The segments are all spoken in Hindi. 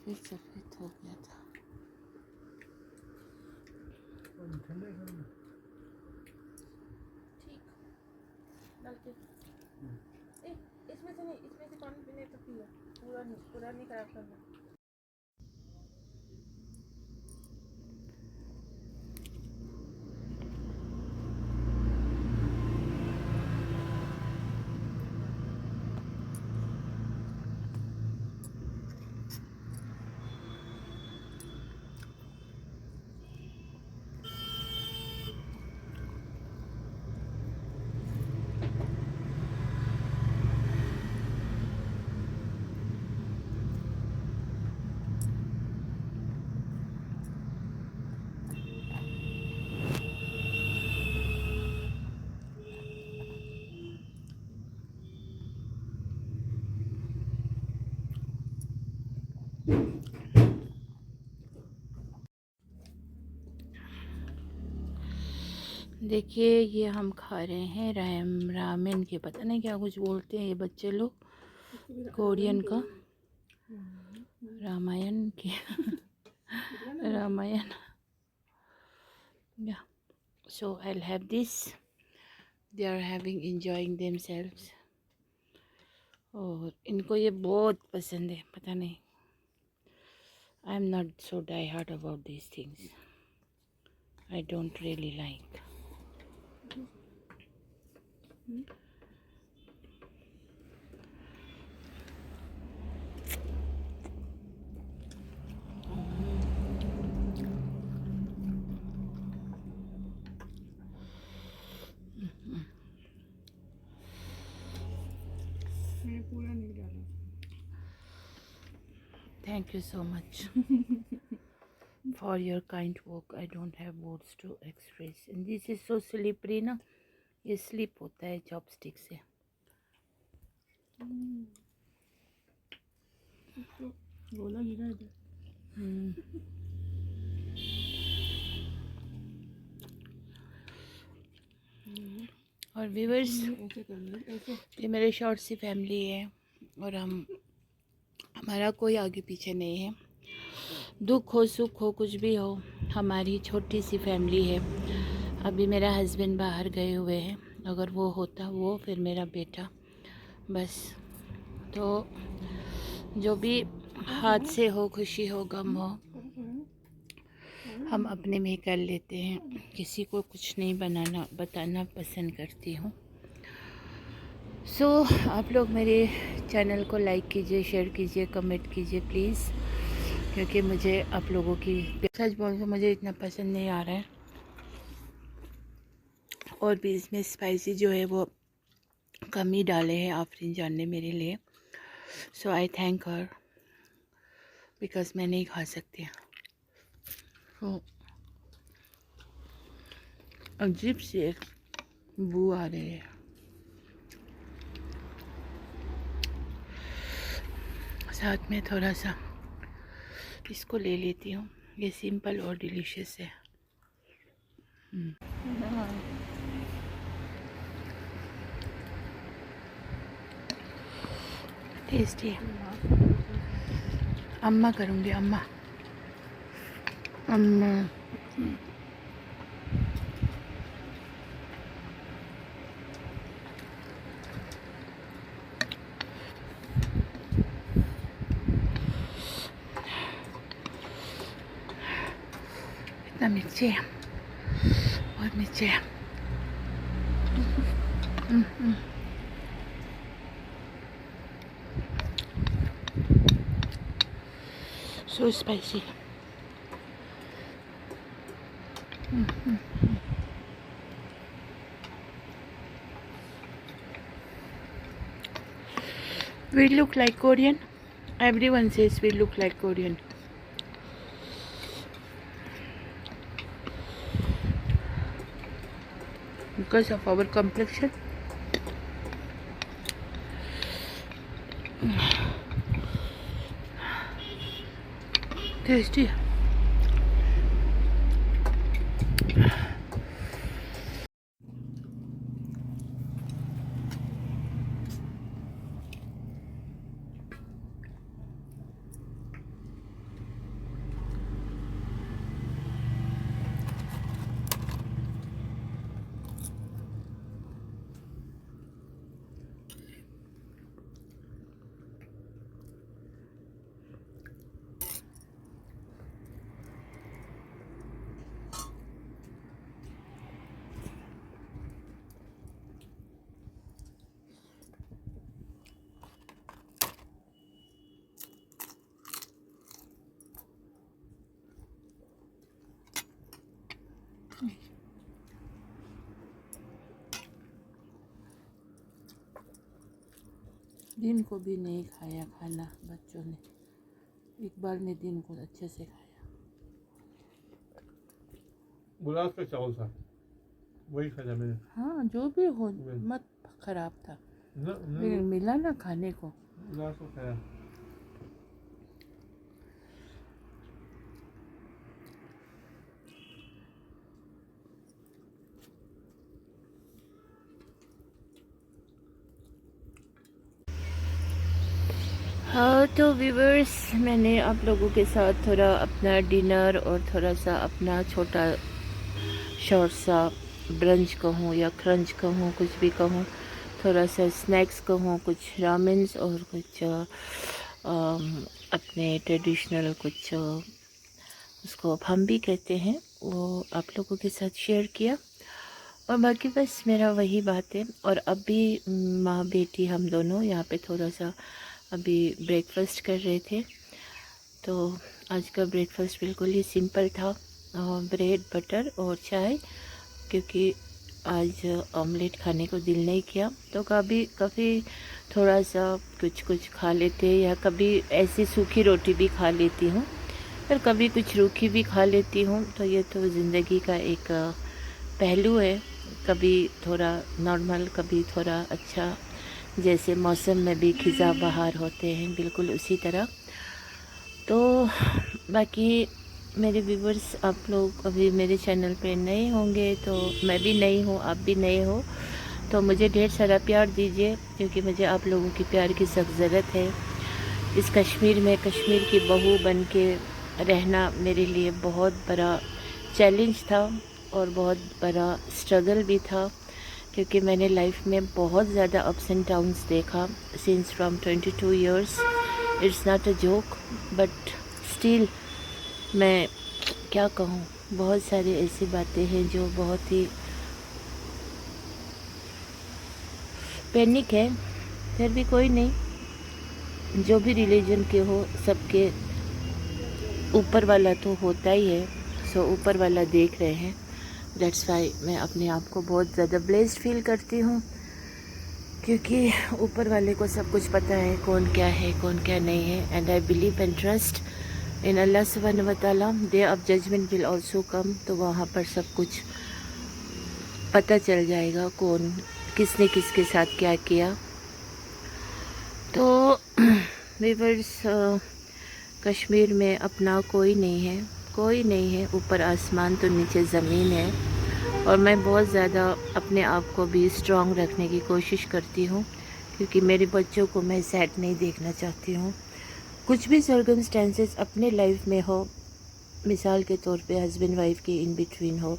सफ़ेद सफ़ेद हो गया था. ठीक डाल के इसमें से नहीं, इसमें से पानी पीने तो पियो, पूरा नहीं खराब करना. देखिए ये हम खा रहे हैं रामेन के, पता नहीं क्या कुछ बोलते हैं ये बच्चे लोग, कोरियन का रामायण के Ramayan. Yeah, so I'll have this. They are having enjoying themselves. और इनको ये बहुत पसंद है, पता नहीं. I am not so die hard about these things. I don't really like. Thank you so much for your kind work. I don't have words to express. And this is so slippery ना, ये slip होता है chopstick से. गोला गिरा है. और व्यूअर्स, ये मेरे शॉर्ट सी फैमिली है और हमारा कोई आगे पीछे नहीं है. दुख हो सुख हो कुछ भी हो, हमारी छोटी सी फैमिली है. अभी मेरा हस्बैंड बाहर गए हुए हैं, अगर वो होता वो फिर मेरा बेटा, बस. तो जो भी हादसे हो, खुशी हो, गम हो, हम अपने में कर लेते हैं. किसी को कुछ नहीं बताना पसंद करती हूँ. सो आप लोग मेरे चैनल को लाइक कीजिए, शेयर कीजिए, कमेंट कीजिए प्लीज़, क्योंकि मुझे आप लोगों की, सच बोल के मुझे इतना पसंद नहीं आ रहा है. और भी इसमें स्पाइसी जो है वो कम ही डाले हैं आफरीन जान ने मेरे लिए. सो आई थैंक हर, बिकॉज मैं नहीं खा सकती. तो अजीब सी एक बू आ रही है. साथ में थोड़ा सा इसको ले लेती हूँ, ये सिंपल और डिलीशियस है. टेस्टी है. अम्मा करूँगी, अम्मा अम्मा. इतना मिर्ची है, बहुत मिर्ची है. So spicy. We look like Korean. Everyone says we look like Korean. Because of our complexion. Tasty. दिन को भी नहीं खाया खाना बच्चों ने, इकबाल ने दिन को अच्छे से खाया। गुलाब का चावल था, वही खाया मैंने। हाँ जो भी हो, मत खराब था, फिर मिला ना खाने को। गुलाब को खाया। हाँ तो व्यूवर्स, मैंने आप लोगों के साथ थोड़ा अपना डिनर और थोड़ा सा अपना छोटा शॉर्ट सा ब्रंच कहूँ या क्रंच कहूँ, कुछ भी कहूँ, थोड़ा सा स्नैक्स कहूँ, कुछ रामेन्स और कुछ अपने ट्रेडिशनल कुछ उसको हम भी कहते हैं, वो आप लोगों के साथ शेयर किया। और बाकी बस मेरा वही बात है। और अभी माँ बेटी हम दोनों यहाँ पे थोड़ा सा अभी ब्रेकफास्ट कर रहे थे। तो आज का ब्रेकफास्ट बिल्कुल ही सिंपल था, ब्रेड बटर और चाय, क्योंकि आज ऑमलेट खाने को दिल नहीं किया। तो कभी थोड़ा सा कुछ खा लेते, या कभी ऐसी सूखी रोटी भी खा लेती हूँ, फिर कभी कुछ रूखी भी खा लेती हूँ। तो ये तो ज़िंदगी का एक पहलू है, कभी थोड़ा नॉर्मल, कभी थोड़ा अच्छा, जैसे मौसम में भी खिज़ा बहार होते हैं, बिल्कुल उसी तरह। तो बाकी मेरे व्यूवर्स, आप लोग अभी मेरे चैनल पे नए होंगे, तो मैं भी नई हूँ, आप भी नए हो, तो मुझे ढेर सारा प्यार दीजिए, क्योंकि मुझे आप लोगों की प्यार की सख्त ज़रूरत है। इस कश्मीर में कश्मीर की बहू बन के रहना मेरे लिए बहुत बड़ा चैलेंज था और बहुत बड़ा स्ट्रगल भी था, क्योंकि मैंने लाइफ में बहुत ज़्यादा अप्स एंड डाउन्स देखा since from 22 years. It's not a joke, but still मैं क्या कहूँ, बहुत सारी ऐसी बातें हैं जो बहुत ही पैनिक है। फिर भी कोई नहीं, जो भी रिलीजन के हो, सबके ऊपर वाला तो होता ही है। सो ऊपर वाला देख रहे हैं, दैट्स वाई मैं अपने आप को बहुत ज़्यादा ब्लेस्ड फील करती हूँ, क्योंकि ऊपर वाले को सब कुछ पता है, कौन क्या है कौन क्या नहीं है। And I believe and trust in Allah सुब्हानहू व तआला। Day of judgement will also come, तो वहाँ पर सब कुछ पता चल जाएगा, कौन किसने किसके साथ क्या किया। तो व्यूअर्स, कश्मीर में अपना कोई नहीं है, कोई नहीं है। ऊपर आसमान तो नीचे ज़मीन है। और मैं बहुत ज़्यादा अपने आप को भी स्ट्रॉन्ग रखने की कोशिश करती हूँ, क्योंकि मेरे बच्चों को मैं सैड नहीं देखना चाहती हूँ। कुछ भी सर्कमस्टेंसेस अपने लाइफ में हो, मिसाल के तौर पे हस्बैंड वाइफ की इन बिटवीन हो,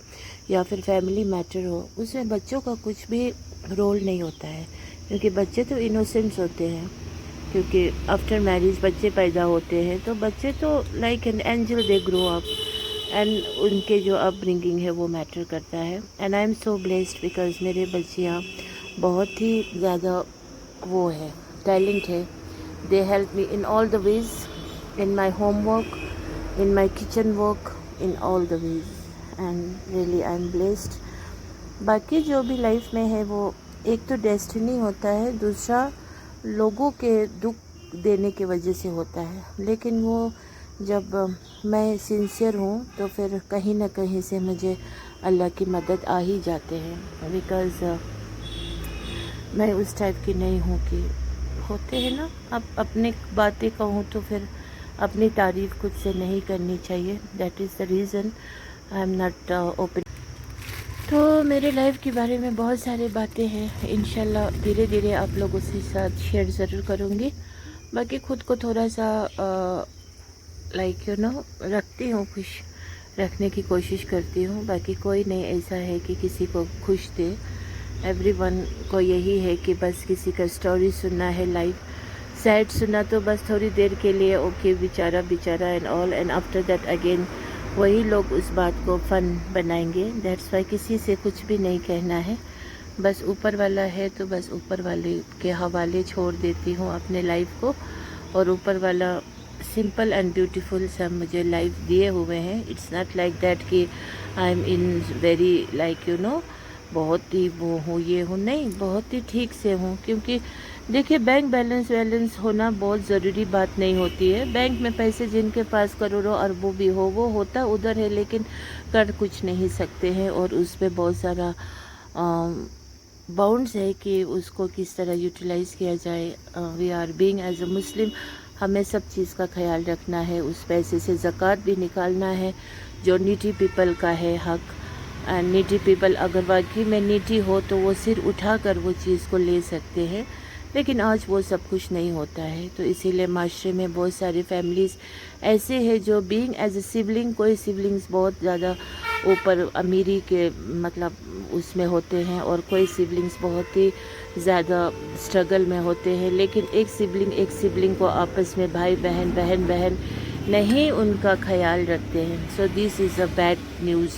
या फिर फैमिली मैटर हो, उसमें बच्चों का कुछ भी रोल नहीं होता है, क्योंकि बच्चे तो इनोसेंट्स होते हैं। क्योंकि आफ्टर मैरिज बच्चे पैदा होते हैं, तो बच्चे तो like an angel, they grow up, and उनके जो अपब्रिंगिंग है वो मैटर करता है। And I am so blessed because मेरे बच्चियाँ बहुत ही ज़्यादा वो है, टैलेंट है। They help me in all the ways, in my home work, in my kitchen work, in all the ways, and really I am blessed। बाकी जो भी लाइफ में है वो एक तो डेस्टिनी होता है, दूसरा लोगों के दुख देने की वजह से होता है। लेकिन वो जब मैं सिंसियर हूँ तो फिर कहीं ना कहीं से मुझे अल्लाह की मदद आ ही जाते हैं, बिकॉज़ मैं उस टाइप की नहीं हूँ कि होते हैं ना, अब अपने बातें कहूँ तो फिर अपनी तारीफ़ खुद से नहीं करनी चाहिए। That is the reason I am not open. तो मेरे लाइफ के बारे में बहुत सारी बातें हैं, इंशाल्लाह धीरे धीरे आप लोगों के साथ शेयर ज़रूर करूँगी। बाकी खुद को थोड़ा सा लाइक यू नो रखती हूँ, खुश रखने की कोशिश करती हूँ। बाकी कोई नहीं ऐसा है कि किसी को खुश दे, एवरीवन को यही है कि बस किसी का स्टोरी सुनना है, लाइफ सैड सुना तो बस थोड़ी देर के लिए ओके बेचारा बेचारा and all, and after that again वही लोग उस बात को फ़न बनाएंगे। दैट्स वाई किसी से कुछ भी नहीं कहना है, बस ऊपर वाला है तो बस ऊपर वाले के हवाले छोड़ देती हूँ अपने लाइफ को। और ऊपर वाला सिंपल एंड ब्यूटीफुल सब मुझे लाइफ दिए हुए हैं। इट्स नॉट लाइक दैट कि I am in very like you know बहुत ही वो हूँ ये हूँ, नहीं, बहुत ही ठीक से हूँ, क्योंकि देखिए, बैंक बैलेंस होना बहुत ज़रूरी बात नहीं होती है। बैंक में पैसे जिनके पास करोड़ों अरबों भी हो, वो होता उधर है, लेकिन कर कुछ नहीं सकते हैं, और उस पे बहुत सारा बाउंड्स है कि उसको किस तरह यूटिलाइज़ किया जाए। We are being as a Muslim, हमें सब चीज़ का ख्याल रखना है। उस पैसे से ज़कात भी निकालना है, जो नीडी पीपल का है हक। एंड नीडी पीपल अगर वाकई में नीडी हो तो वो सिर उठा कर वो चीज़ को ले सकते हैं, लेकिन आज वो सब कुछ नहीं होता है। तो इसीलिए माशरे में बहुत सारी फैमिलीज़ ऐसे हैं जो बीइंग एज ए सिबलिंग, कोई सिबलिंग्स बहुत ज़्यादा ऊपर अमीरी के मतलब उसमें होते हैं, और कोई सिबलिंग्स बहुत ही ज़्यादा स्ट्रगल में होते हैं, लेकिन एक सिबलिंग को आपस में भाई बहन नहीं उनका ख्याल रखते हैं। So this is a bad news.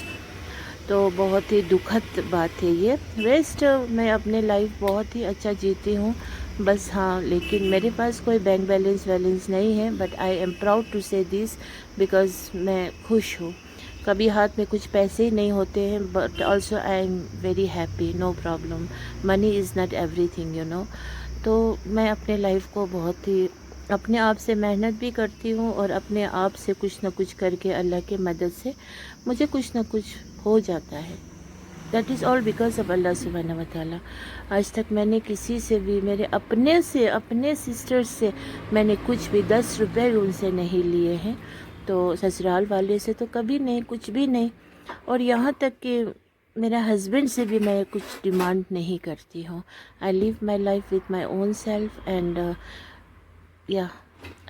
तो बहुत ही दुखद बात है ये। रेस्ट मैं अपने लाइफ बहुत ही अच्छा जीती हूँ, बस हाँ, लेकिन मेरे पास कोई बैंक बैलेंस नहीं है, but I am proud to say this because मैं खुश हूँ। कभी हाथ में कुछ पैसे ही नहीं होते हैं, but also I am very happy, no problem. Money is not everything, you know. तो मैं अपने लाइफ को बहुत ही अपने आप से मेहनत भी करती हूँ, और अपने आप से कुछ ना कुछ करके अल्लाह की मदद से मुझे कुछ ना कुछ हो जाता है। That is all because of Allah सुब्हानहू व तआला। आज तक मैंने किसी से भी, मेरे अपने सिस्टर्स से मैंने कुछ भी 10 रुपये उनसे नहीं लिए हैं, तो ससुराल वाले से तो कभी नहीं, कुछ भी नहीं। और यहाँ तक कि मेरा हस्बैंड से भी मैं कुछ डिमांड नहीं करती हूँ। I live my life with my own self, and या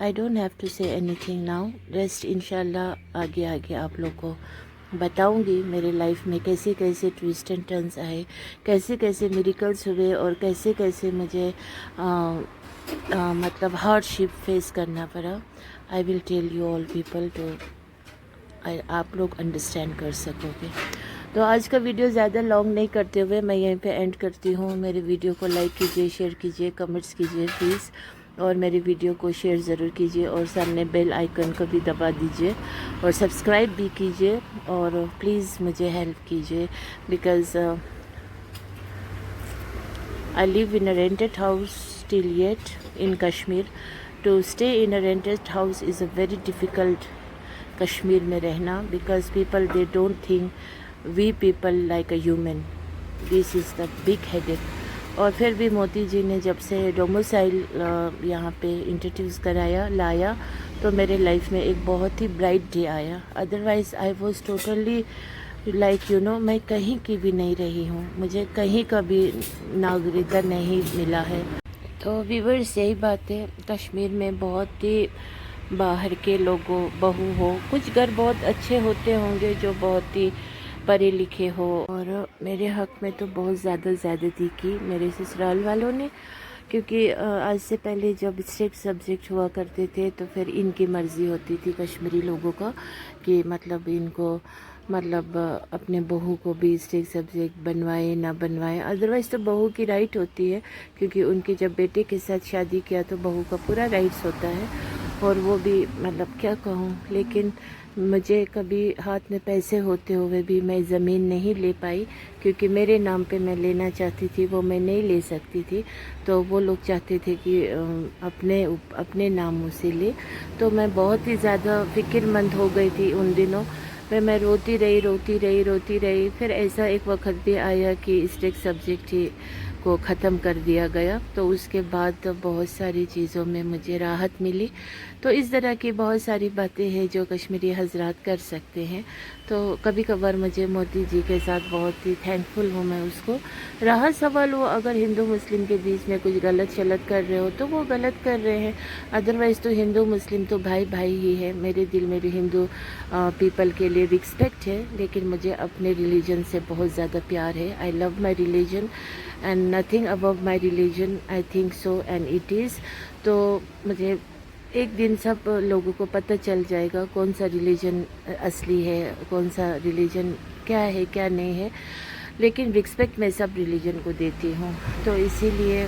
I don't have to say anything now. Rest इंशाल्लाह आगे आप लोग को बताऊंगी मेरे लाइफ में कैसे कैसे ट्विस्ट एंड टर्न्स आए, कैसे कैसे मिरेकल्स हुए, और कैसे कैसे मुझे मतलब हार्डशिप फेस करना पड़ा। I will tell you all people, तो आप लोग अंडरस्टैंड कर सकोगे। तो आज का वीडियो ज़्यादा लॉन्ग नहीं करते हुए मैं यहीं पे एंड करती हूँ। मेरे वीडियो को लाइक कीजिए, शेयर कीजिए, कमेंट्स कीजिए प्लीज़, और मेरी वीडियो को शेयर ज़रूर कीजिए, और सामने बेल आइकन को भी दबा दीजिए, और सब्सक्राइब भी कीजिए, और प्लीज़ मुझे हेल्प कीजिए because I live in a rented house till yet in Kashmir. To stay in a rented house is a very difficult Kashmir में रहना, because people they don't think we people like a human. This is the big headache. और फिर भी मोदी जी ने जब से डोमिसाइल यहाँ पे इंट्रोड्यूस लाया, तो मेरे लाइफ में एक बहुत ही ब्राइट डे आया। Otherwise I was totally like you know, मैं कहीं की भी नहीं रही हूँ, मुझे कहीं का भी नागरिकता नहीं मिला है। तो व्यूअर्स, यही बात है, कश्मीर में बहुत ही बाहर के लोगों बहू हो, कुछ घर बहुत अच्छे होते होंगे जो बहुत ही पढ़े लिखे हो, और मेरे हक़ में तो बहुत ज़्यादा ज़्यादती की मेरे ससुराल वालों ने। क्योंकि आज से पहले जब स्टेट सब्जेक्ट हुआ करते थे, तो फिर इनकी मर्ज़ी होती थी कश्मीरी लोगों का कि मतलब इनको मतलब अपने बहू को भी स्टेट सब्जेक्ट बनवाए ना बनवाए। अदरवाइज़ तो बहू की राइट होती है, क्योंकि उनके जब बेटे के साथ शादी किया तो बहू का पूरा राइट्स होता है, और वो भी मतलब क्या कहूँ। लेकिन मुझे कभी हाथ में पैसे होते हुए भी मैं ज़मीन नहीं ले पाई, क्योंकि मेरे नाम पे मैं लेना चाहती थी, वो मैं नहीं ले सकती थी। तो वो लोग चाहते थे कि अपने नामों से ले। तो मैं बहुत ही ज़्यादा फ़िक्रमंद हो गई थी उन दिनों। मैं रोती रही। फिर ऐसा एक वक्त भी आया कि स्टेट सब्जेक्ट ही को ख़त्म कर दिया गया, तो उसके बाद बहुत सारी चीज़ों में मुझे राहत मिली। तो इस तरह की बहुत सारी बातें हैं जो कश्मीरी हजरात कर सकते हैं। तो कभी कभार मुझे मोदी जी के साथ बहुत ही थैंकफुल हूँ मैं उसको। रहा सवाल वो अगर हिंदू मुस्लिम के बीच में कुछ गलत शलत कर रहे हो तो वो गलत कर रहे हैं, अदरवाइज़ तो हिंदू मुस्लिम तो भाई भाई ही है। मेरे दिल में भी हिंदू पीपल के लिए रिस्पेक्ट है, लेकिन मुझे अपने रिलीजन से बहुत ज़्यादा प्यार है। I love my religion and nothing above my religion, I think so and it is. तो मुझे एक दिन सब लोगों को पता चल जाएगा कौन सा रिलीजन असली है, कौन सा रिलीजन क्या है क्या नहीं है, लेकिन रिस्पेक्ट मैं सब रिलीजन को देती हूँ। तो इसीलिए